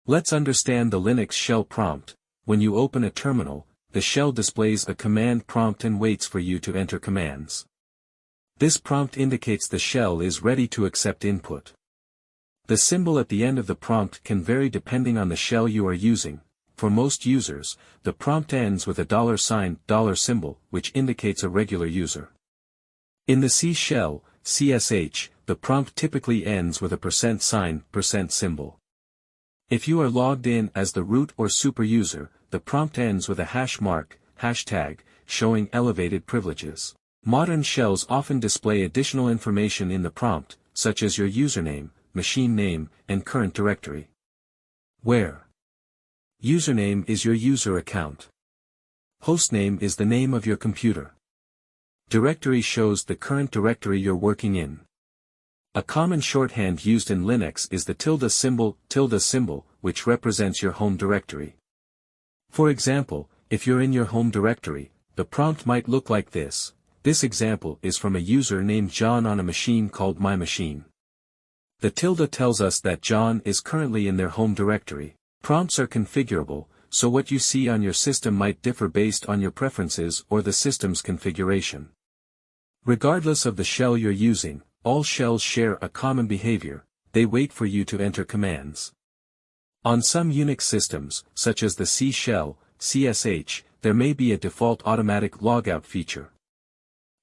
Let's understand the Linux shell prompt. When you open a terminal, the shell displays a command prompt and waits for you to enter commands. This prompt indicates the shell is ready to accept input. The symbol at the end of the prompt can vary depending on the shell you are using. For most users, the prompt ends with a $$ symbol, which indicates a regular user. In the C shell, tcsh, the prompt typically ends with a %, symbol. If you are logged in as the root or super user, the prompt ends with a hash mark, hashtag, showing elevated privileges. Modern shells often display additional information in the prompt, such as your username, machine name, and current directory. Where username is your user account. Hostname is the name of your computer. Directory shows the current directory you're working in. A common shorthand used in Linux is the tilde symbol, which represents your home directory. For example, if you're in your home directory, the prompt might look like this. This example is from a user named John on a machine called My Machine. The tilde tells us that John is currently in their home directory. Prompts are configurable, so what you see on your system might differ based on your preferences or the system's configuration. Regardless of the shell you're using, all shells share a common behavior: they wait for you to enter commands. On some Unix systems, such as the C shell, tcsh, there may be a default automatic logout feature.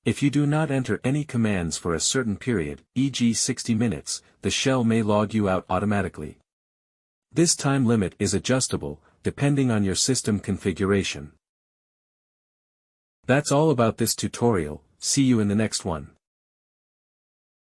If you do not enter any commands for a certain period, e.g. 60 minutes, the shell may log you out automatically. This time limit is adjustable, depending on your system configuration. That's all about this tutorial. See you in the next one.